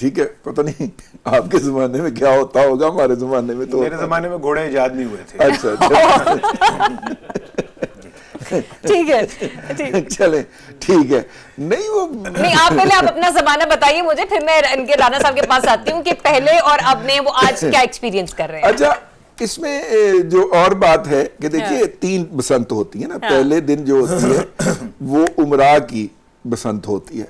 ٹھیک ہے, پتہ نہیں آپ کے زمانے میں کیا ہوتا ہوگا, ہمارے زمانے میں تو میرے زمانے میں گھوڑے ایجاد نہیں ہوئے تھے. اچھا ٹھیک ہے, چلیں ٹھیک ہے. نہیں وہ نہیں, آپ پہلے آپ اپنا زمانہ بتائیے مجھے, پھر میں ان کے رانا صاحب کے پاس آتی ہوں کہ پہلے اور اب نے وہ آج کیا ایکسپیرینس کر رہے ہیں. اچھا, اس میں جو اور بات ہے کہ دیکھیے 3 بسنت ہوتی ہے نا. پہلے دن جو ہوتی ہے وہ عمرہ کی بسنت ہوتی ہے,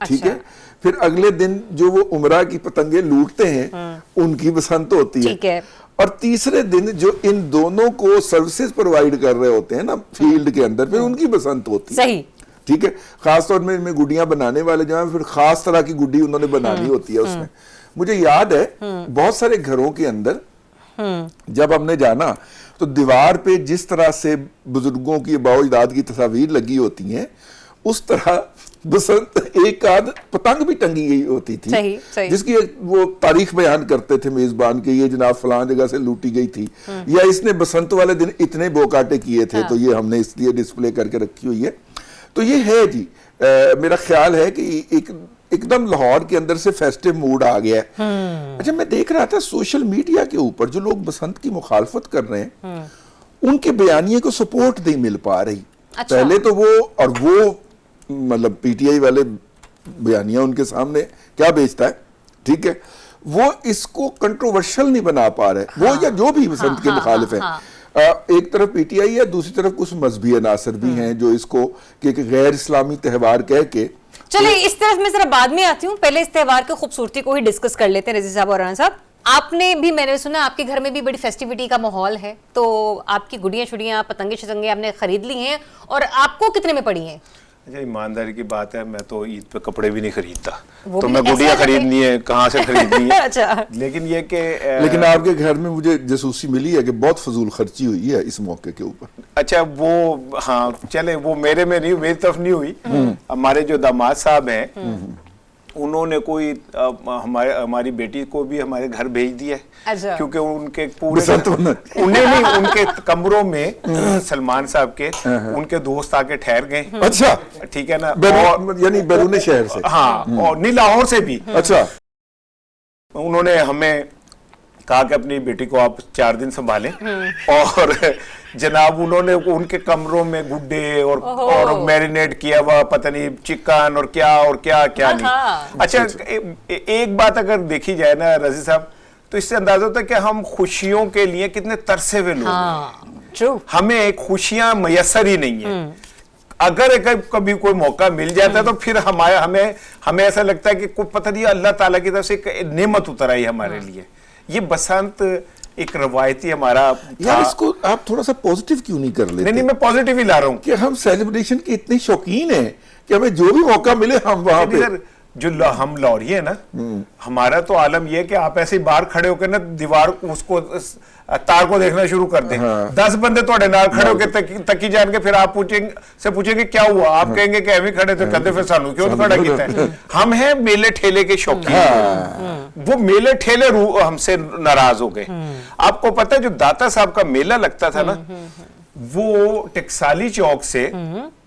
ٹھیک ہے. پھر اگلے دن جو وہ عمرہ کی پتنگیں لوٹتے ہیں ان کی بسنت ہوتی ہے, ٹھیک ہے. اور تیسرے دن جو ان دونوں کو سروسز پرووائڈ کر رہے ہوتے ہیں نا فیلڈ کے اندر, پھر ان کی بسنت ہوتی ہے. صحیح, ٹھیک ہے. خاص طور میں گڈیاں بنانے والے جو ہیں پھر خاص طرح کی گڈی انہوں نے بنانی ہوتی ہے. اس میں مجھے یاد ہے بہت سارے گھروں کے اندر جب ہم نے جانا تو دیوار پہ جس طرح سے بزرگوں کی باؤ اجداد کی تصاویر لگی ہوتی ہیں اس طرح بسنت ایک آدھ پتنگ بھی ٹنگی گئی ہوتی تھی, صحیح. جس کی وہ تاریخ بیان کرتے تھے میزبان کے, یہ جناب فلان جگہ سے لوٹی گئی تھی, یا اس نے بسنت والے دن اتنے بوکاٹے کیے تھے تو یہ ہم نے اس لیے ڈسپلے کر کے رکھی ہوئی ہے. تو یہ ہے جی, میرا خیال ہے کہ ایک دم لاہور کے اندر سے فیسٹیو موڈ آ گیا ہے. اچھا, میں دیکھ رہا تھا سوشل میڈیا کے اوپر جو لوگ بسنت کی مخالفت کر رہے ہیں ان کے بیانیے کو سپورٹ نہیں مل پا رہی. پہلے تو وہ مطلب پی ٹی آئی والے بیانیہ ان کے سامنے کیا بیچتا ہے, ٹھیک ہے, وہ اس کو کنٹروورشل نہیں بنا پا رہے, وہ یا جو بھی بسنت کے مخالف ہیں. ایک طرف پی ٹی آئی ہے, دوسری طرف کچھ مذہبی عناصر بھی ہیں جو اس کو کہ غیر اسلامی تہوار کہہ کے. چلے اس طرف میں ذرا بعد میں آتی ہوں, پہلے اس تہوار کی خوبصورتی کو ہی ڈسکس کر لیتے ہیں. رضی صاحب اور رانا صاحب, آپ نے بھی, میں نے سنا آپ کے گھر میں بھی بڑی فیسٹیوٹی کا ماحول ہے, تو آپ کی گڑیاں شڑیاں پتنگیں شتنگیں آپ نے خرید لی ہیں, اور آپ کو کتنے میں پڑی ہیں؟ اچھا, ایمانداری کی بات ہے, میں تو عید پہ کپڑے بھی نہیں خریدتا, تو میں گڈیاں خریدنی ہے کہاں سے خریدنی ہے. اچھا, لیکن یہ کہ لیکن آپ کے گھر میں مجھے جاسوسی ملی ہے کہ بہت فضول خرچی ہوئی ہے اس موقع کے اوپر. اچھا, وہ ہاں چلے, وہ میرے میں نہیں, میری طرف نہیں ہوئی. ہمارے جو داماد صاحب ہیں انہوں نے کوئی ہماری بیٹی کو بھی ہمارے گھر بھیج دیا ہے, کیونکہ ان کے پورے انہیں نہیں, ان کے کمروں میں سلمان صاحب کے ان کے دوست آ کے ٹھہر گئے. اچھا, ٹھیک ہے نا, یعنی بیرون شہر سے. ہاں, اور نہیں لاہور سے بھی. اچھا, انہوں نے ہمیں کہا کہ اپنی بیٹی کو آپ 4 دن سنبھالیں, اور جناب انہوں نے ان کے کمروں میں گڈے اور میرینیٹ کیا ہوا پتہ نہیں چکن اور کیا نہیں. اچھا, ایک بات اگر دیکھی جائے نا رضی صاحب, تو اس سے اندازہ ہوتا ہے کہ ہم خوشیوں کے لیے کتنے ترسے ہوئے لوگ ہیں. ہمیں خوشیاں میسر ہی نہیں ہیں. اگر کبھی کوئی موقع مل جاتا ہے تو پھر ہمیں ایسا لگتا ہے کہ کوئی پتہ نہیں اللہ تعالیٰ کی طرف سے ایک نعمت اتر آئی ہمارے لیے. یہ بسنت ایک روایتی ہمارا یار, اس کو آپ تھوڑا سا پوزیٹیو کیوں نہیں کر لیتے؟ نہیں, میں پوزیٹیو ہی لا رہا ہوں کہ ہم سیلیبریشن کے اتنے شوقین ہیں کہ ہمیں جو بھی موقع ملے ہم وہاں پہ. جو ہم لاہوری ہیں نا, ہمارا تو عالم یہ کہ آپ ایسے باہر کھڑے ہو کے نا دیوار اس کو تار کو دیکھنا شروع کر دیں, 10 بندے توڑے نال کھڑے ہو کے تکی جان کے, پھر آپ پوچھیں گے کیا ہوا, آپ کہیں گے کہ ایویں کھڑے تھے, کہتے پھر سانو کیوں کھڑا کیتا ہے. ہم ہیں میلے ٹھیلے کے شوقین, وہ میلے ٹھیلے ہم سے ناراض ہو گئے. آپ کو پتہ ہے جو داتا صاحب کا میلہ لگتا تھا نا, وہ ٹکسالی چوک سے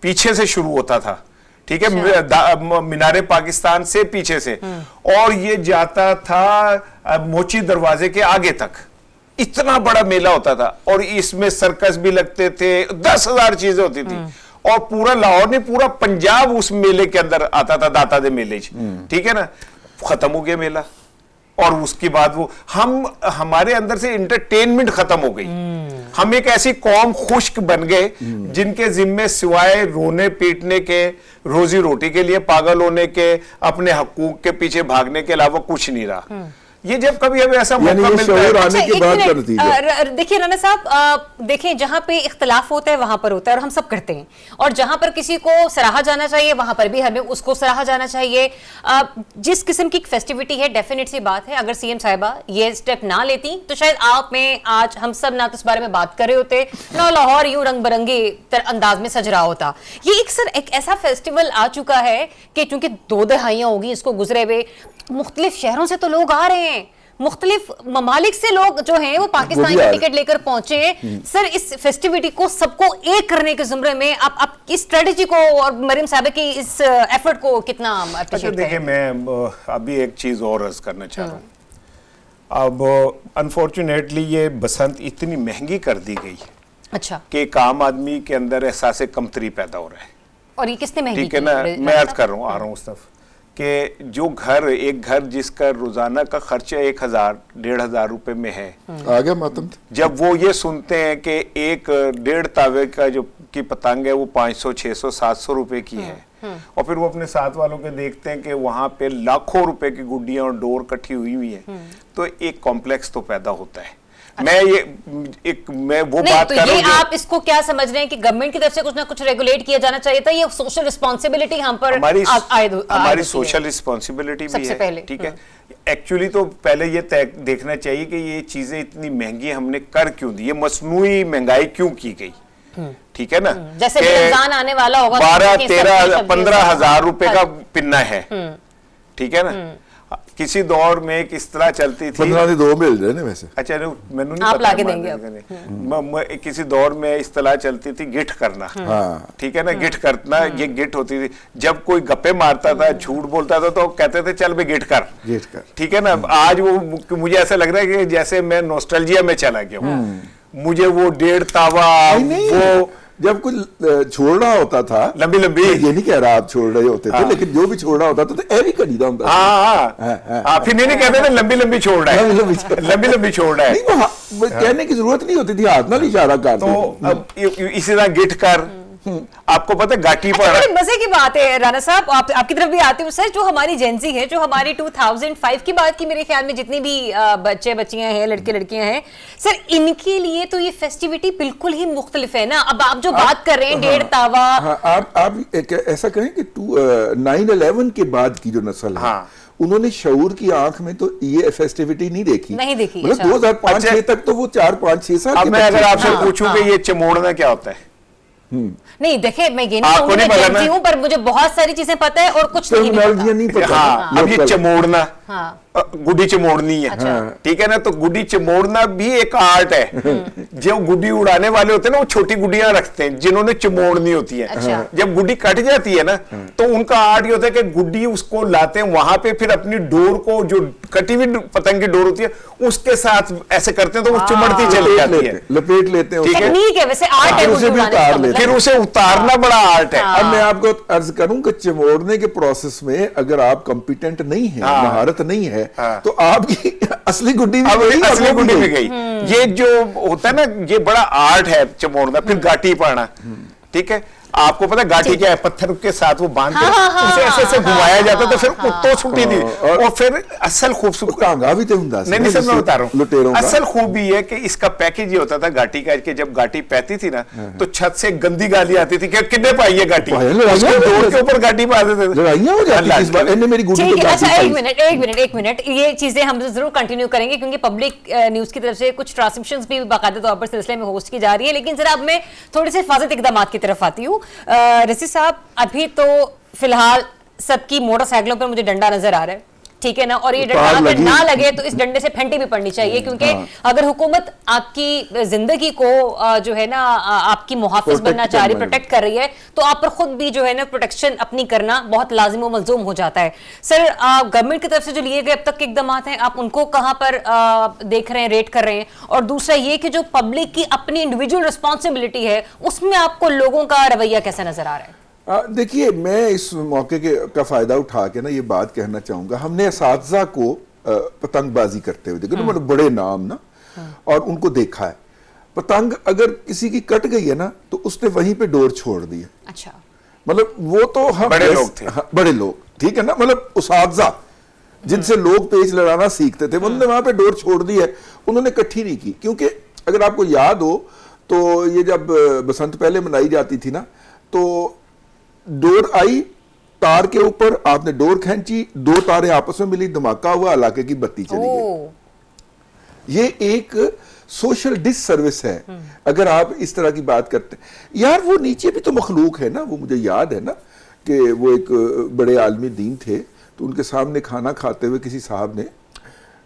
پیچھے سے شروع ہوتا تھا, ٹھیک ہے, مینار پاکستان سے پیچھے سے, اور یہ جاتا تھا موچی دروازے کے آگے تک. اتنا بڑا میلہ ہوتا تھا, اور اس میں سرکس بھی لگتے تھے, 10,000 چیزیں ہوتی تھی, اور پورا لاہور نہیں پورا پنجاب اس میلے کے اندر آتا تھا, داتا دے میلے, ٹھیک ہے نا. ختم ہو گیا میلہ, اور اس کے بعد وہ ہمارے اندر سے انٹرٹینمنٹ ختم ہو گئی. ہم ایک ایسی قوم خشک بن گئے جن کے ذمے سوائے رونے پیٹنے کے, روزی روٹی کے لیے پاگل ہونے کے, اپنے حقوق کے پیچھے بھاگنے کے علاوہ کچھ نہیں رہا. یہ جب کبھی ہمیں ایسا موقع ملتا ہے. دیکھیے رانا صاحب, دیکھیں جہاں پہ اختلاف ہوتا ہے وہاں پر ہوتا ہے, اور ہم سب کرتے ہیں, اور جہاں پر کسی کو سراہا جانا چاہیے وہاں پر بھی ہمیں اس کو سراہا جانا چاہیے. جس قسم کی فیسٹیوٹی ہے, ڈیفینیٹ سی بات ہے, اگر سی ایم صاحبہ یہ سٹیپ نہ لیتی تو شاید آپ میں آج ہم سب نہ تو اس بارے میں بات کر رہے ہوتے, نہ لاہور یوں رنگ برنگے انداز میں سج رہا ہوتا. یہ ایک ایسا فیسٹیول آ چکا ہے کہ چونکہ 2 دہائیاں ہوگی اس کو گزرے ہوئے, مختلف شہروں سے تو لوگ آ رہے ہیں, مختلف ممالک سے لوگ جو ہیں وہ پاکستان کی ٹکٹ لے کر پہنچے ہیں. سر اس فیسٹیوٹی کو سب کو ایک کرنے کے زمرے میں آپ اس اسٹریٹجی کو اور مریم صاحبہ کی اس ایفرٹ کو کتنا اپریشیٹ دیکھیں میں ابھی ایک چیز اور عرض کرنا چاہ رہا ہوں. اب انفارچونیٹلی یہ بسنت اتنی مہنگی کر دی گئی اچھا کہ ایک عام آدمی کے اندر احساس کمتری پیدا ہو رہا ہے. اور یہ کس نے مہنگی ٹھیک ہے نا, میں عرض کر رہا ہوں, آ رہا ہوں اس طرف کہ جو ایک گھر جس کا روزانہ کا خرچہ 1,000-1,500 روپے میں ہے, آگے ماتم جب وہ یہ سنتے ہیں کہ ایک 1.5 تاوے کا جو کی پتنگ ہے وہ 500, 600, 700 روپے کی ہے, اور پھر وہ اپنے ساتھ والوں کے دیکھتے ہیں کہ وہاں پہ لاکھوں روپے کی گڈیاں اور ڈور کٹھی ہوئی ہیں, تو ایک کمپلیکس تو پیدا ہوتا ہے. میں وہ بات کر رہا ہوں, آپ اس کو کیا سمجھ رہے ہیں کہ گورنمنٹ کی طرف سے کچھ نہ کچھ ریگولیٹ کیا جانا چاہیے تھا, یہ سوشل رسپانسبلٹی ہم پر ہماری سوشل رسپانسبلٹی بھی ہے, ٹھیک ہے. ایکچولی تو پہلے یہ دیکھنا چاہیے کہ یہ چیزیں اتنی مہنگی ہم نے کر کیوں دی, یہ مصنوعی مہنگائی کیوں کی گئی, ٹھیک ہے نا. جیسے رمضان آنے والا ہوگا 12-13-15,000 روپے کا پنا ہے, ٹھیک ہے نا. کسی دور میں ایک اصطلاح چلتی تھی, 15 مل رہے ہیں ویسے, اچھا میں نے نہیں پتا, کسی دور میں اصطلاح چلتی تھی گٹھ کرنا, ٹھیک ہے نا. گٹھ کرنا, یہ گٹھ ہوتی تھی جب کوئی گپے مارتا تھا, جھوٹ بولتا تھا تو کہتے تھے چل بھائی گٹھ کر, ٹھیک ہے نا. آج وہ مجھے ایسا لگ رہا ہے کہ جیسے میں نوسٹلجیا میں چلا گیا ہوں, مجھے وہ 1.5 تاوا وہ جب کوئی چھوڑ رہا ہوتا تھا لمبی یہ نہیں کہہ رہا آپ چھوڑ رہے ہوتے تھے, لیکن جو بھی چھوڑ رہا ہوتا تھا تو ایوی کریدا ہوتا تھا. پھر نہیں کہتے تھے لمبی چھوڑ رہا ہے, لمبی چھوڑ رہا ہے, کہنے کی ضرورت نہیں ہوتی تھی, ہاتھ نہ اشارہ کرتے. تو اسی طرح گٹھ کر, آپ کو پتہ گاٹی پر بڑے مزے کی بات ہے رانا صاحب, آپ کی طرف بھی آتی ہوں سر. جو ہماری جینزی ہے, جو ہماری 2005 کی بات کی, میرے خیال میں جتنی بھی بچے بچیاں ہیں, لڑکے لڑکیاں ہیں سر, ان کے لیے تو یہ فیسٹیوٹی بالکل ہی مختلف ہے نا. اب آپ جو بات کر رہے ہیں 1.5 تاوا, آپ ایسا کہیں کہ 9/11 کے بعد کی جو نسل ہے انہوں نے شعور کی آنکھ میں تو یہ فیسٹیوٹی نہیں دیکھی, مطلب 2005-6 تک تو وہ 4-5-6 سال. اب میں اگر آپ سے پوچھوں کہ یہ چموڑنا کیا ہوتا ہے, نہیں دیکھیں میں یہ نہیں کہوں میں جانتی ہوں, پر مجھے بہت ساری چیزیں پتہ ہے اور کچھ نہیں پتا. اب یہ چموڑنا, گڈی چموڑنی ہے, ٹھیک ہے نا. تو گڈی چموڑنا بھی ایک آرٹ ہے. جو گڈی اڑانے والے ہوتے ہیں نا وہ چھوٹی گڈیاں رکھتے ہیں جنہوں نے چموڑنی ہوتی ہے. جب گڈی کٹ جاتی ہے نا تو ان کا آرٹ یہ ہوتا ہے کہ گڈی اس کو لاتے ہیں وہاں پہ, پھر اپنی ڈور کو جو کٹی ہوئی پتنگ کی ڈور ہوتی ہے اس کے ساتھ ایسے کرتے ہیں تو وہ چمڑتی چلی جاتی ہے, لپیٹ لیتے ہیں, ٹیکنیک ہے ویسے, آرٹ ہے, پھر اسے اتارنا بڑا آرٹ ہے. اب میں آپ کو عرض کروں کہ چموڑنے کے پروسیس میں اگر آپ کمپیٹنٹ نہیں ہیں, مہارت نہیں ہے, تو آپ کی اصلی گڈی میں گئی. یہ جو ہوتا ہے نا یہ بڑا آرٹ ہے چموڑنا. پھر گاٹی پڑنا, ٹھیک ہے. آپ کو پتا گاٹی کیا ہے, پتھر کے ساتھ وہ باندھتے اسے ایسے ایسے گھمایا جاتا تھا, پھر اتو چھوٹی تھی. اور پھر اصل خوبصورت نہیں سر میں بتا رہا ہوں, اصل خوبی ہے کہ اس کا پیکج یہ ہوتا تھا گاٹی کا, کہ جب گاٹی پہتی تھی نا تو چھت سے گندی گالی آتی تھی کہ کتنے پائی ہے گاٹی, اس کے ڈور کے اوپر گاٹی پا دیتے تھے. ایک منٹ, یہ چیزیں ہم ضرور کنٹینیو کریں گے کیونکہ پبلک نیوز کی طرف سے کچھ ٹرانسکرپشنز بھی باقاعدہ طور پر سلسلے میں ہوسٹ کی جا رہی ہے. لیکن ذرا اب میں تھوڑے سے حفاظت اقدامات کی طرف آتی ہوں. رسی صاحب ابھی تو فی الحال سب کی موٹر سائیکلوں پر مجھے ڈنڈا نظر آ رہا ہے, ٹھیک ہے نا, اور یہ ڈنڈا اگر نہ لگے تو اس ڈنڈے سے پھینٹی بھی پڑنی چاہیے, کیونکہ اگر حکومت آپ کی زندگی کو جو ہے نا آپ کی محافظ بننا چاہ رہی, پروٹیکٹ کر رہی ہے, تو آپ پر خود بھی جو ہے نا پروٹیکشن اپنی کرنا بہت لازم و ملزوم ہو جاتا ہے. سر گورنمنٹ کی طرف سے جو لیے گئے اب تک کے اقدامات ہیں, آپ ان کو کہاں پر دیکھ رہے ہیں, ریٹ کر رہے ہیں, اور دوسرا یہ کہ جو پبلک کی اپنی انڈیویجول رسپانسبلٹی ہے اس میں آپ کو لوگوں کا رویہ کیسا نظر آ رہا ہے؟ دیکھیے میں اس موقع کا فائدہ اٹھا کے نا یہ بات کہنا چاہوں گا, ہم نے اساتذہ کو پتنگ بازی کرتے ہوئے دیکھا, بڑے نام نا, اور ان کو دیکھا ہے. پتنگ اگر کسی کی کٹ گئی ہے نا تو اس نے وہیں پہ ڈور چھوڑ دی ہے. اچھا, مطلب وہ تو ہم بڑے لوگ, ٹھیک ہے نا, مطلب اساتذہ جن سے لوگ پیچ لڑانا سیکھتے تھے, انہوں نے وہاں پہ ڈور چھوڑ دی ہے, انہوں نے کٹھی نہیں کی. کیونکہ اگر آپ کو یاد ہو تو یہ جب بسنت پہلے منائی جاتی تھی نا تو ڈور آئی تار کے اوپر, آپ نے ڈور کھینچی, 2 تاریں آپس میں ملی, دھماکہ ہوا, علاقے کی بتی چلی گئی. یہ ایک سوشل ڈس سروس ہے اگر آپ اس طرح کی بات کرتے ہیں. یار وہ نیچے بھی تو مخلوق ہے نا. وہ مجھے یاد ہے نا کہ وہ ایک بڑے عالمی دین تھے, تو ان کے سامنے کھانا کھاتے ہوئے کسی صاحب نے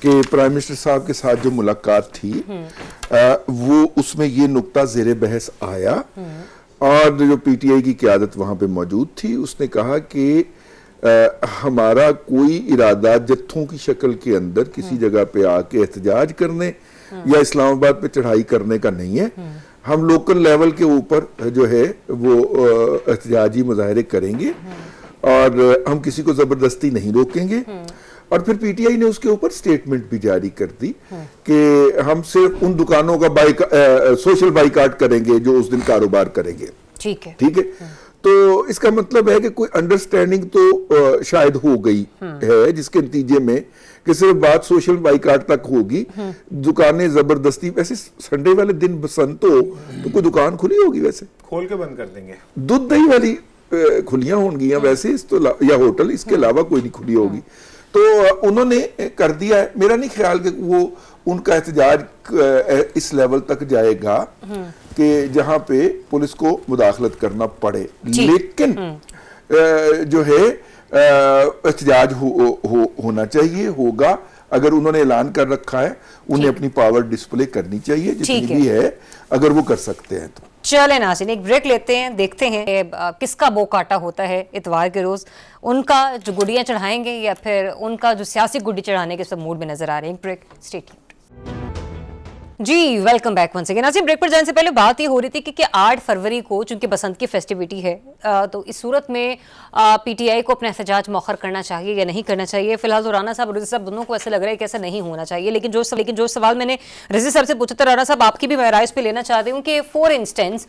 کہ پرائم منسٹر صاحب کے ساتھ جو ملاقات تھی وہ اس میں یہ نقطہ زیر بحث آیا اور جو پی ٹی آئی کی قیادت وہاں پہ موجود تھی اس نے کہا کہ ہمارا کوئی ارادہ جتھوں کی شکل کے اندر کسی جگہ پہ آ کے احتجاج کرنے یا اسلام آباد پہ چڑھائی کرنے کا نہیں ہے. ہم لوکل لیول کے اوپر جو ہے وہ احتجاجی مظاہرے کریں گے اور ہم کسی کو زبردستی نہیں روکیں گے. اور پھر پی ٹی آئی نے اس کے اوپر سٹیٹمنٹ بھی جاری کر دی کہ ہم صرف ان دکانوں کا سوشل بائیکاٹ کریں گے جو اس دن کاروبار کریں گے. ٹھیک ہے. تو اس کا مطلب ہے کہ کوئی انڈرسٹینڈنگ تو شاید ہو گئی ہے جس کے نتیجے میں کہ صرف بات سوشل بائیکاٹ تک ہوگی. دکانیں زبردستی, ویسے سنڈے والے دن بسنت ہو تو کوئی دکان کھلی ہوگی, ویسے کھول کے بند کر دیں گے. دودھ دہی والی کھلیاں ہوں گی ویسے یا ہوٹل, اس کے علاوہ کوئی نہیں کھلی ہوگی. تو انہوں نے کر دیا ہے. میرا نہیں خیال کہ وہ ان کا احتجاج اس لیول تک جائے گا کہ جہاں پہ پولیس کو مداخلت کرنا پڑے, لیکن جو ہے احتجاج ہونا چاہیے, ہوگا. اگر انہوں نے اعلان کر رکھا ہے انہیں اپنی پاور ڈسپلے کرنی چاہیے جتنی بھی ہے, اگر وہ کر سکتے ہیں تو. چلیں ناظرین ایک بریک لیتے ہیں, دیکھتے ہیں کس کا بو کاٹا ہوتا ہے اتوار کے روز, ان کا جو گڈیاں چڑھائیں گے یا پھر ان کا جو سیاسی گڈی چڑھانے کے سب موڈ میں نظر آ رہے ہیں. Break, stay tuned. جی ویلکم بیک ونس اگین. ناظرین بریک پر جانے سے پہلے بات یہ ہو رہی تھی کہ 8 فروری کو چونکہ بسنت کی فیسٹیوٹی ہے تو اس صورت میں پی ٹی آئی کو اپنا احتجاج مؤخر کرنا چاہیے یا نہیں کرنا چاہیے. فی الحال تو رانا صاحب اور رضی صاحب دونوں کو ایسا لگ رہا ہے کہ ایسا نہیں ہونا چاہیے, لیکن جو سوال میں نے رضی صاحب سے پوچھا تھا, رانا صاحب آپ کی بھی میں رائے اس پہ لینا چاہتی ہوں کہ فور انسٹنس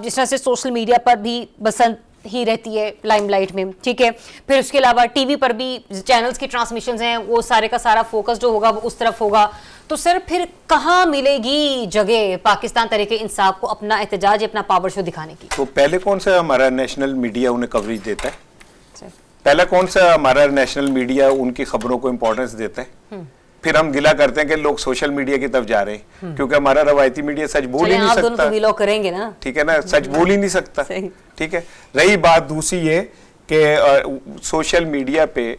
جس طرح سے سوشل میڈیا پر بھی بسنت ہی رہتی ہے لائم لائٹ میں, ٹھیک ہے, پھر اس کے علاوہ ٹی وی پر بھی چینلز کی ٹرانسمیشنز ہیں, وہ سارے کا سارا فوکس جو ہوگا وہ اس طرف ہوگا. تو سر پھر کہاں ملے گی جگہ پاکستان تحریک انصاف کو اپنا احتجاج, اپنا پاور شو دکھانے کی؟ تو پہلے کون سا ہمارا نیشنل میڈیا انہیں کوریج دیتا ہے؟ پہلا کون سا ہمارا نیشنل میڈیا ان کی خبروں کو امپورٹنس دیتا ہے؟ پھر ہم گلا کرتے ہیں کہ لوگ سوشل میڈیا کی طرف جا رہے ہیں کیونکہ ہمارا روایتی میڈیا سچ بول ہی نہیں سکتا. کریں گے نا, ٹھیک ہے نا, سچ بول ہی نہیں سکتا. ٹھیک ہے. رہی بات دوسری یہ کہ سوشل میڈیا پہ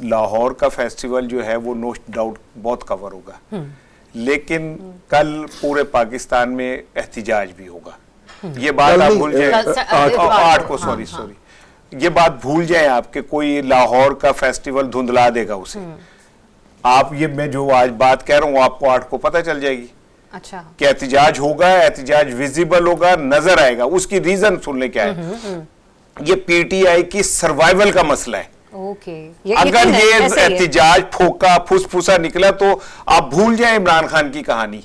لاہور کا فیسٹیول جو ہے وہ نو ڈاؤٹ بہت کور ہوگا, لیکن کل پورے پاکستان میں احتجاج بھی ہوگا. یہ بات آپ بھول جائیں, 8 کو سوری یہ بات بھول جائیں آپ کہ کوئی لاہور کا فیسٹیول دھندلا دے گا اسے. آپ یہ میں جو آج بات کہہ رہا ہوں آپ کو 8 کو پتہ چل جائے گی کہ احتجاج ہوگا, احتجاج ویزیبل ہوگا, نظر آئے گا. اس کی ریزن سن لیں کیا ہے, یہ پی ٹی آئی کی سروائیول کا مسئلہ ہے. اگر یہ احتجاج پھوکا پھوس پھوسا نکلا تو آپ بھول جائیں عمران خان کی کہانی,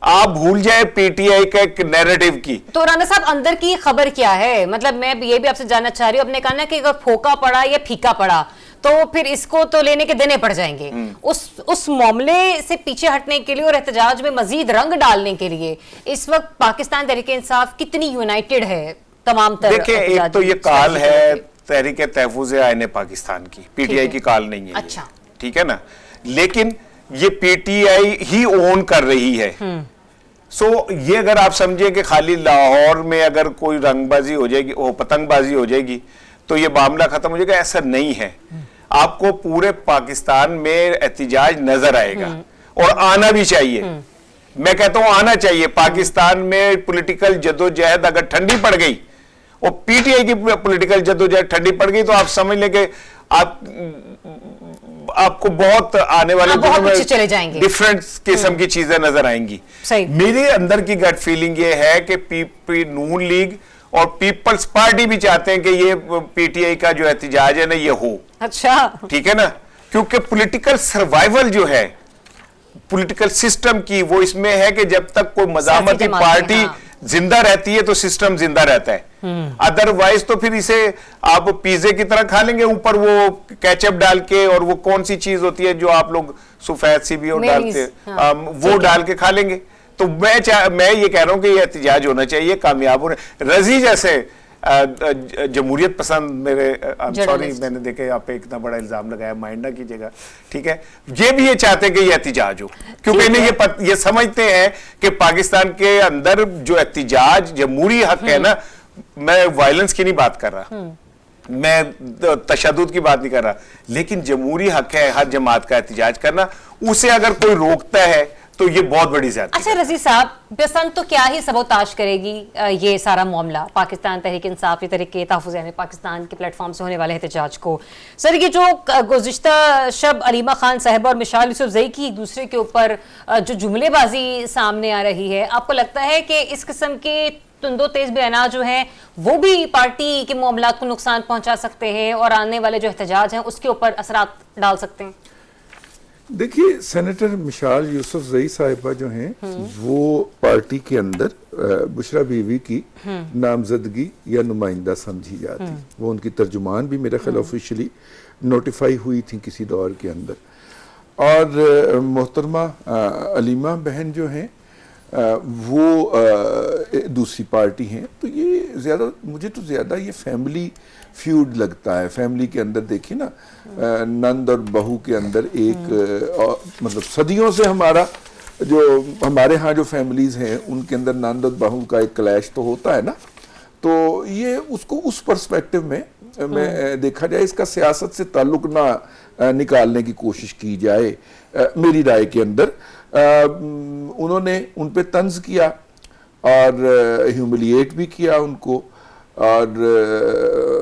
آپ بھول جائیں پی ٹی آئی کا ایک نیریٹو کی. تو رانا صاحب اندر کی خبر کیا ہے؟ مطلب میں یہ بھی آپ سے جاننا چاہ رہی ہوں. آپ نے کہا نا کہ اگر پھوکا پڑا یا پھیکا پڑا تو پھر اس کو تو لینے کے دینے پڑ جائیں گے. اس معاملے سے پیچھے ہٹنے کے لیے اور احتجاج میں مزید رنگ ڈالنے کے لیے اس وقت پاکستان تحریک انصاف کتنی یونائٹڈ ہے تمام تر؟ دیکھیں ایک تو یہ کال ہے تحریک تحفظ آئین پاکستان کی, پی ٹی آئی کی کال نہیں ہے. اچھا ٹھیک ہے نا, لیکن یہ پی ٹی آئی ہی اون کر رہی ہے. سو یہ اگر آپ سمجھیں کہ خالی لاہور میں اگر کوئی رنگ بازی ہو جائے گی, پتنگ بازی ہو جائے گی تو یہ معاملہ ختم ہو جائے گا, ایسا نہیں ہے. آپ کو پورے پاکستان میں احتجاج نظر آئے گا اور آنا بھی چاہیے. میں کہتا ہوں آنا چاہیے. پاکستان میں پولیٹیکل جدوجہد اگر ٹھنڈی پڑ گئی اور پی ٹی آئی کی پولیٹیکل جدوجہد ٹھنڈی پڑ گئی تو آپ سمجھ لیں کہ آپ کو بہت آنے والے دنوں میں ڈیفرنٹ قسم کی چیزیں نظر آئیں گی. میرے اندر کی گٹ فیلنگ یہ ہے کہ نون لیگ اور پیپلز پارٹی بھی چاہتے ہیں کہ یہ پی ٹی آئی کا جو احتجاج ہے نا یہ ہو. اچھا ٹھیک ہے نا, کیونکہ پولیٹیکل سروائیول جو ہے پولیٹیکل سسٹم کی وہ اس میں ہے کہ جب تک کوئی مزاحمتی پارٹی زندہ رہتی ہے تو سسٹم زندہ رہتا ہے. ادروائز تو پھر اسے آپ پیزے کی طرح کھا لیں گے, اوپر وہ کیچپ ڈال کے, اور وہ کون سی چیز ہوتی ہے جو آپ لوگ سفید سی بھی ڈالتے ہیں وہ ڈال کے کھا لیں گے. تو میں یہ کہہ رہا ہوں کہ یہ احتجاج ہونا چاہیے, کامیاب ہونا. رضی جیسے جمہوریت پسند میرے سوری میں نے دیکھے آپ پہ اتنا بڑا الزام لگایا, مائنڈ نہ کیجیے گا, ٹھیک ہے, یہ بھی یہ چاہتے ہیں کہ یہ احتجاج ہو کیونکہ انہیں یہ سمجھتے ہیں کہ پاکستان کے اندر جو احتجاج جمہوری حق ہے نا, میں وائلنس کی نہیں بات کر رہا, میں تشدد کی بات نہیں کر رہا, لیکن جمہوری حق ہے ہر جماعت کا احتجاج کرنا, اسے اگر کوئی روکتا ہے تو یہ بہت بڑی زیادتی. اچھا رضی صاحب, بسنت تو کیا ہی سبوتاش کرے گی یہ سارا معاملہ پاکستان تحریک انصاف, یہ تحریک تحفظ پاکستان کے پلیٹ فارم سے ہونے والے احتجاج کو. سر یہ جو گزشتہ شب علیمہ خان صاحبہ اور مشال یوسف زئی کی ایک دوسرے کے اوپر جو جملے بازی سامنے آ رہی ہے, آپ کو لگتا ہے کہ اس قسم کے تند و تیز بیانات جو ہیں وہ بھی پارٹی کے معاملات کو نقصان پہنچا سکتے ہیں اور آنے والے جو احتجاج ہیں اس کے اوپر اثرات ڈال سکتے ہیں؟ دیکھیے سینیٹر مشال یوسف زئی صاحبہ جو ہیں وہ پارٹی کے اندر بشرا بیوی کی نامزدگی یا نمائندہ سمجھی جاتی, وہ ان کی ترجمان بھی میرا خیال آفیشلی نوٹیفائی ہوئی تھی کسی دور کے اندر. اور محترمہ علیمہ بہن جو ہیں وہ دوسری پارٹی ہیں. تو یہ زیادہ مجھے تو زیادہ یہ فیملی فیوڈ لگتا ہے. فیملی کے اندر دیکھیں نا, نند اور بہو کے اندر ایک مطلب صدیوں سے ہمارے ہاں جو فیملیز ہیں ان کے اندر نند اور بہو کا ایک کلیش تو ہوتا ہے نا. تو یہ اس کو اس پرسپیکٹو میں دیکھا جائے, اس کا سیاست سے تعلق نہ نکالنے کی کوشش کی جائے میری رائے کے اندر. انہوں نے ان پہ طنز کیا اور ہیوملیٹ بھی کیا ان کو, اور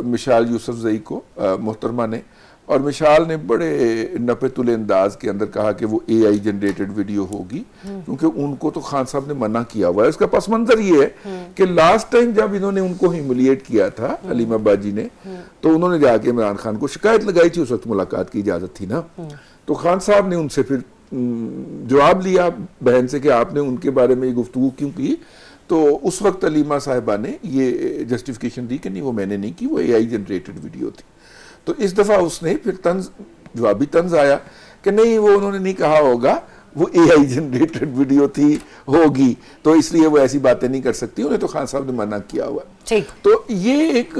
مشال یوسف زئی کو محترمہ نے, اور مشال نے بڑے نپے تلے انداز کے اندر کہا کہ وہ اے آئی جنریٹڈ ویڈیو ہوگی, کیونکہ ان کو تو خان صاحب نے منع کیا ہوا ہے. اس کا پس منظر یہ ہے کہ لاسٹ ٹائم جب انہوں نے ان کو ہیوملیٹ کیا تھا علیمہ باجی نے, تو انہوں نے جا کے عمران خان کو شکایت لگائی تھی, اس وقت ملاقات کی اجازت تھی نا, تو خان صاحب نے ان سے پھر جواب لیا بہن سے کہ آپ نے ان کے بارے میں یہ گفتگو کیوں کی. تو اس وقت علیمہ صاحبہ نے یہ جسٹیفیکیشن دی کہ نہیں وہ میں نے نہیں کی, وہ اے آئی جنریٹڈ ویڈیو تھی. تو اس دفعہ اس نے پھر جوابی طنز آیا کہ نہیں وہ انہوں نے نہیں کہا ہوگا, وہ اے آئی جنریٹڈ ویڈیو تھی ہوگی, تو اس لیے وہ ایسی باتیں نہیں کر سکتی, انہیں تو خان صاحب نے منع کیا ہوا. تو یہ ایک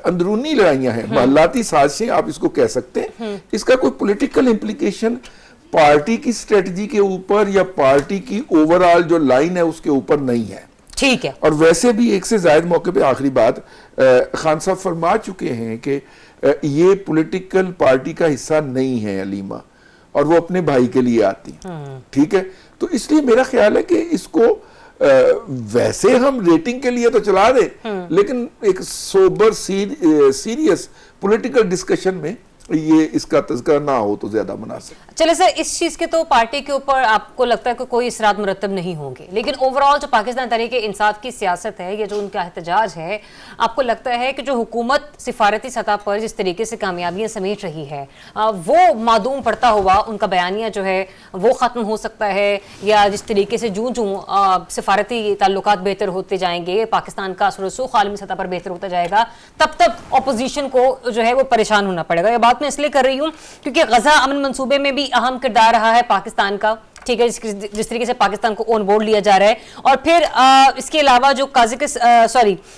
اندرونی لڑائیاں ہیں, محلاتی سازشیں آپ اس کو کہہ سکتے ہیں. اس کا کوئی پولیٹیکل امپلیکیشن پارٹی کی اسٹریٹجی کے اوپر یا پارٹی کی اوورآل جو لائن ہے اس کے اوپر نہیں ہے. ٹھیک ہے. اور ویسے بھی ایک سے زائد موقع پہ آخری بات خان صاحب فرما چکے ہیں کہ یہ پولیٹیکل پارٹی کا حصہ نہیں ہے علیمہ, اور وہ اپنے بھائی کے لیے آتی ہیں. ٹھیک ہے, تو اس لیے میرا خیال ہے کہ اس کو ویسے ہم ریٹنگ کے لیے تو چلا دیں, لیکن ایک سوبر سیریس پولیٹیکل ڈسکشن میں یہ اس کا تذکرہ نہ ہو تو زیادہ مناسب. چلے سر, اس چیز کے تو پارٹی کے اوپر آپ کو لگتا ہے کہ کوئی اثرات مرتب نہیں ہوں گے, لیکن اوورآل جو پاکستان تحریک انصاف کی سیاست ہے, یہ جو ان کا احتجاج ہے, آپ کو لگتا ہے کہ جو حکومت سفارتی سطح پر جس طریقے سے کامیابیاں سمیٹ رہی ہے وہ معدوم پڑتا ہوا ان کا بیانیہ جو ہے وہ ختم ہو سکتا ہے, یا جس طریقے سے سفارتی تعلقات بہتر ہوتے جائیں گے, پاکستان کا اثر و رسوخ عالمی سطح پر بہتر ہوتا جائے گا, تب تک اپوزیشن کو جو ہے وہ پریشان ہونا پڑے گا. یہ بات میں اس لیے کر رہی ہوں کیونکہ غزہ امن منصوبے میں بھی اہم کردار رہا ہے پاکستان کا. ٹھیک ہے, جس طریقے سے پاکستان کو آن بورڈ لیا جا رہا ہے, اور پھر اس کے علاوہ جو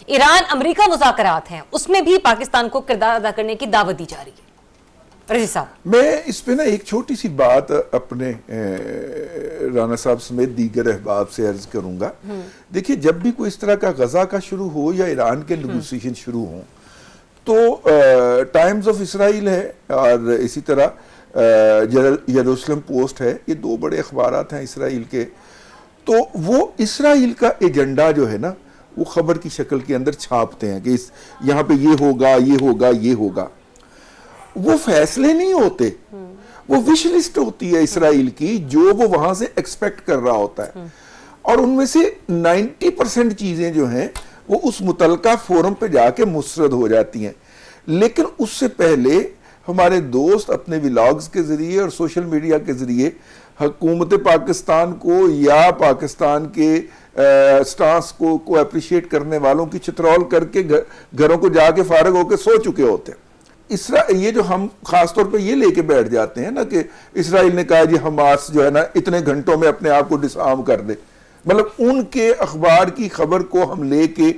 ایران امریکہ مذاکرات ہیں اس میں بھی پاکستان کو کردار ادا کرنے کی دعوت دی جا رہی ہے. رضی صاحب, میں اس پہ نا ایک چھوٹی سی بات اپنے رانا صاحب سمیت دیگر احباب سے عرض کروں گا. دیکھیے جب بھی کوئی اس طرح کا غزہ کا شروع ہو یا ایران کے نیگوسیشن شروع ہوں, تو ٹائمز آف اسرائیل ہے اور اسی طرح یروشلم پوسٹ ہے, یہ دو بڑے اخبارات ہیں اسرائیل کے. تو وہ اسرائیل کا ایجنڈا جو ہے نا وہ خبر کی شکل کے اندر چھاپتے ہیں کہ یہاں پہ یہ ہوگا یہ ہوگا یہ ہوگا. وہ فیصلے نہیں ہوتے, وہ وش لسٹ ہوتی ہے اسرائیل کی جو وہ وہاں سے ایکسپیکٹ کر رہا ہوتا ہے, اور ان میں سے 90% چیزیں جو ہیں وہ اس متعلقہ فورم پہ جا کے مسترد ہو جاتی ہیں. لیکن اس سے پہلے ہمارے دوست اپنے ولاگز کے ذریعے اور سوشل میڈیا کے ذریعے حکومت پاکستان کو یا پاکستان کے سٹانس کو اپریشیٹ کرنے والوں کی چترول کر کے گھروں کو جا کے فارغ ہو کے سو چکے ہوتے ہیں. یہ جو ہم خاص طور پہ یہ لے کے بیٹھ جاتے ہیں نا کہ اسرائیل نے کہا جی حماس جو ہے نا اتنے گھنٹوں میں اپنے آپ کو ڈس آرم کر دے, مطلب ان کے اخبار کی خبر کو ہم لے کے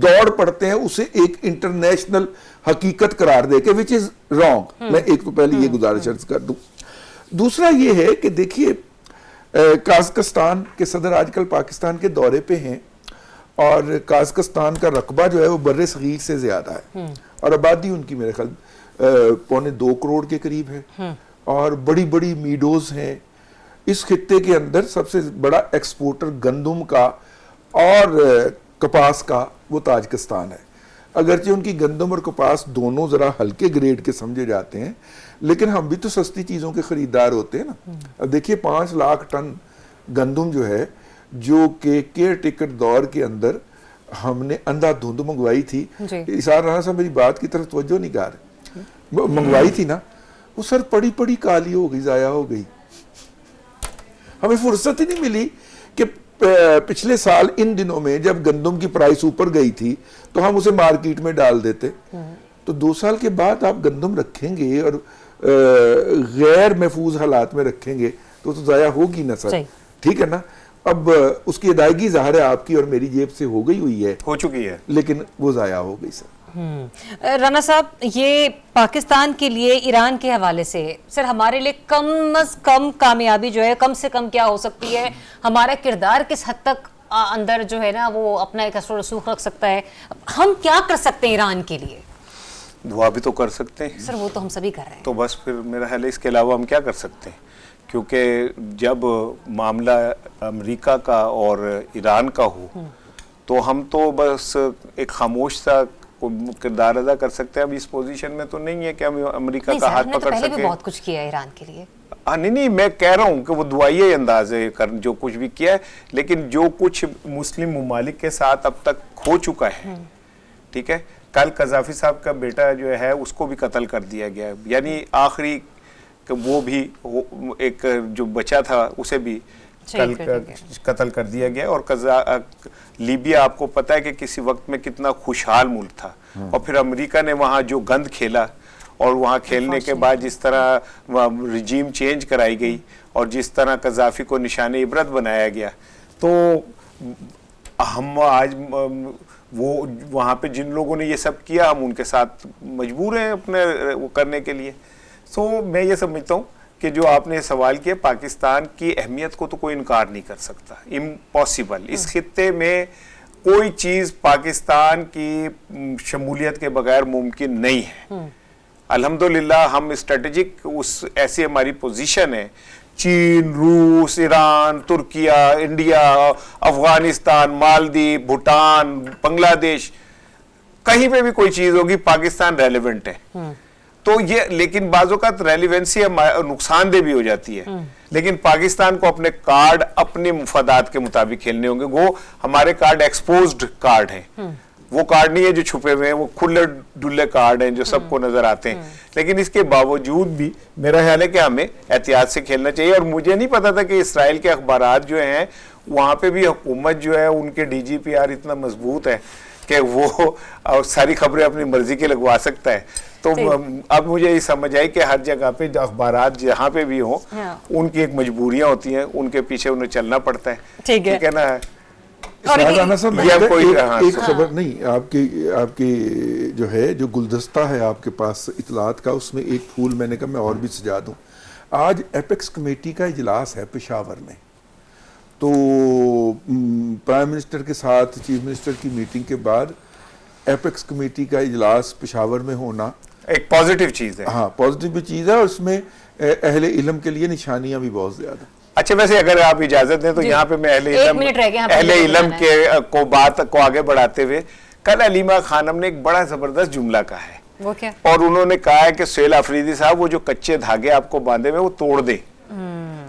دوڑ پڑتے ہیں اسے ایک انٹرنیشنل حقیقت قرار دے کے, which is wrong. میں ایک تو پہلے یہ گزارش عرض کر دوں. دوسرا یہ ہے کہ دیکھیے قازقستان کے صدر آج کل پاکستان کے دورے پہ ہیں, اور قازقستان کا رقبہ جو ہے وہ بر صغیر سے زیادہ ہے, اور آبادی ان کی میرے خیال 1.25 کروڑ کے قریب ہے، اور بڑی بڑی میڈوز ہیں اس خطے کے اندر. سب سے بڑا ایکسپورٹر گندم کا اور کپاس کا وہ تاجکستان ہے. اگرچہ ان کی گندم اور کپاس دونوں ذرا ہلکے گریڈ کے سمجھے جاتے ہیں، لیکن ہم بھی تو سستی چیزوں کے خریدار ہوتے ہیں نا. اب دیکھیے 5 لاکھ ٹن گندم جو ہے، جو کہ کیئر ٹیکر دور کے اندر ہم نے اندھا دھند منگوائی تھی. اسار رانا صاحب میری بات کی طرف توجہ نہیں کر رہے. منگوائی تھی نا، وہ سر پڑی پڑی کالی ہو گئی، ضائع ہو گئی. ہمیں فرصت ہی نہیں ملی کہ پچھلے سال ان دنوں میں جب گندم کی پرائس اوپر گئی تھی تو ہم اسے مارکیٹ میں ڈال دیتے. تو 2 سال کے بعد آپ گندم رکھیں گے اور غیر محفوظ حالات میں رکھیں گے تو ضائع ہوگی نا سر. ٹھیک ہے نا. اب اس کی ادائیگی ظاہر ہے آپ کی اور میری جیب سے ہو گئی ہوئی ہے، ہو چکی ہے، لیکن وہ ضائع ہو گئی سر. رانا صاحب، یہ پاکستان کے لیے ایران کے حوالے سے سر ہمارے لیے کم از کم کامیابی جو ہے کم سے کم کیا ہو سکتی ہے؟ ہمارا کردار کس حد تک اندر جو ہے نا وہ اپنا ایک اثر و رسوخ رکھ سکتا ہے؟ ہم کیا کر سکتے ہیں ایران کے لیے؟ دعا بھی تو کر سکتے ہیں سر، وہ تو ہم سبھی کر رہے ہیں. تو بس پھر میرا خیال ہے اس کے علاوہ ہم کیا کر سکتے ہیں؟ کیونکہ جب معاملہ امریکہ کا اور ایران کا ہو تو ہم تو بس ایک خاموش سا کردار ادا کر سکتے ہیں. اب اس پوزیشن میں تو نہیں ہے کہ ہم امریکہ کا ہاتھ پکڑ پہلے بھی سکیں. بہت کچھ کیا ہے ایران کے لیے. نہیں، میں کہہ رہا ہوں کہ وہ دعائیہ انداز ہے جو کچھ بھی کیا ہے، لیکن جو کچھ مسلم ممالک کے ساتھ اب تک ہو چکا ہے، ٹھیک ہے. کل قذافی صاحب کا بیٹا جو ہے اس کو بھی قتل کر دیا گیا، یعنی آخری وہ بھی ایک جو بچہ تھا اسے بھی قتل کر دیا گیا. اور لیبیا آپ کو پتا ہے کہ کسی وقت میں کتنا خوشحال ملک تھا، اور پھر امریکہ نے وہاں جو گند کھیلا اور وہاں کھیلنے کے بعد جس طرح رجیم چینج کرائی گئی اور جس طرح قذافی کو نشان عبرت بنایا گیا، تو ہم آج وہ وہاں پہ جن لوگوں نے یہ سب کیا ہم ان کے ساتھ مجبور ہیں اپنے وہ کرنے کے لیے. سو میں یہ سمجھتا ہوں کہ جو آپ نے سوال کیا، پاکستان کی اہمیت کو تو کوئی انکار نہیں کر سکتا. امپاسبل. اس خطے میں کوئی چیز پاکستان کی شمولیت کے بغیر ممکن نہیں ہے. الحمدللہ ہم اسٹریٹجک ایسی ہماری پوزیشن ہے. چین، روس، ایران، ترکیہ، انڈیا، افغانستان، مالدیپ، بھوٹان، بنگلہ دیش، کہیں پہ بھی کوئی چیز ہوگی پاکستان ریلیونٹ ہے. تو یہ لیکن بعض اوقات ریلیونسی نقصان دہ بھی ہو جاتی ہے. لیکن پاکستان کو اپنے کارڈ اپنے مفادات کے مطابق کھیلنے ہوں گے. وہ ہمارے کارڈ ایکسپوزڈ کارڈ ہیں، وہ کارڈ نہیں ہے جو چھپے ہوئے ہیں، وہ کھلے ڈلے کارڈ ہیں جو سب کو نظر آتے ہیں. لیکن اس کے باوجود بھی میرا خیال ہے کہ ہمیں احتیاط سے کھیلنا چاہیے. اور مجھے نہیں پتا تھا کہ اسرائیل کے اخبارات جو ہیں وہاں پہ بھی حکومت جو ہے ان کے ڈی جی پی آر اتنا مضبوط ہے کہ وہ ساری خبریں اپنی مرضی کے لگوا سکتا ہے. تو اب مجھے یہ سمجھ آئی کہ ہر جگہ پہ اخبارات جہاں پہ بھی ہوں ان کی ایک مجبوریاں ہوتی ہیں، ان کے پیچھے انہیں چلنا پڑتا ہے. ٹھیک ہے نا. ایک خبر نہیں آپ کی جو ہے جو گلدستہ ہے آپ کے پاس اطلاعات کا، اس میں ایک پھول میں نے کہا میں اور بھی سجا دوں. آج ایپیکس کمیٹی کا اجلاس ہے پشاور میں. تو پرائم منسٹر کے ساتھ چیف منسٹر کی میٹنگ کے بعد ایپیکس کمیٹی کا اجلاس پشاور میں ہونا ایک پازیٹیو چیز ہے. ہاں، پازیٹیو بھی چیز ہے، اور اس میں اہل علم کے لیے نشانیاں بھی بہت زیادہ. اچھا، ویسے اگر آپ اجازت دیں تو یہاں پہ میں اہل علم کے کو بات کو آگے بڑھاتے ہوئے، کل علیمہ خانم نے ایک بڑا زبردست جملہ کہا ہے. وہ کیا؟ اور انہوں نے کہا ہے کہ سہیل آفریدی صاحب وہ جو کچے دھاگے آپ کو باندھے ہوئے وہ توڑ دے.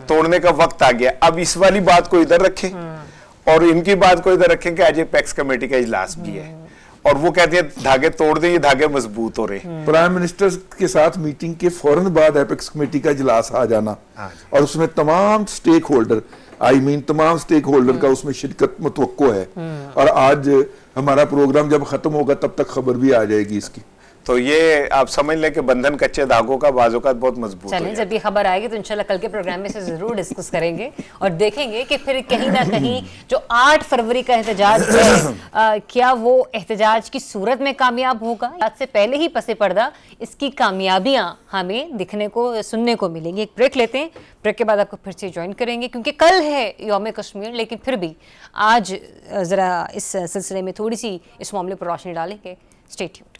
توڑنے کا وقت آ گیا. اب اس والی بات کو ادھر رکھیں اور ان کی بات کو ادھر رکھیں کہ آج ایپیکس کمیٹی کا اجلاس بھی ہے اور وہ کہتے ہیں دھاگے توڑ دیں، یہ دھاگے مضبوط ہو رہے ہیں. پرائم منسٹر کے ساتھ میٹنگ کے فوراً بعد ایپیکس کمیٹی کا اجلاس آ جانا اور اس میں تمام سٹیک ہولڈر تمام سٹیک ہولڈر کا اس میں شرکت متوقع ہے. اور آج ہمارا پروگرام جب ختم ہوگا تب تک خبر بھی آ جائے گی اس کی. تو یہ آپ سمجھ لیں کہ بندھن کچے دھاگوں کا بعض اوقات بہت مضبوط ہے. چلیں، جب یہ خبر آئے گی تو انشاءاللہ کل کے پروگرام میں سے ضرور ڈسکس کریں گے اور دیکھیں گے کہ پھر کہیں نہ کہیں جو 8 فروری کا احتجاج ہے کیا وہ احتجاج کی صورت میں کامیاب ہوگا. آج سے پہلے ہی پس پردہ اس کی کامیابیاں ہمیں دکھنے کو سننے کو ملیں گی. ایک بریک لیتے ہیں، بریک کے بعد آپ کو پھر سے جوائن کریں گے کیونکہ کل ہے یوم کشمیر، لیکن پھر بھی آج ذرا اس سلسلے میں تھوڑی سی اس معاملے پر روشنی ڈالیں گے. Stay tuned.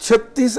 36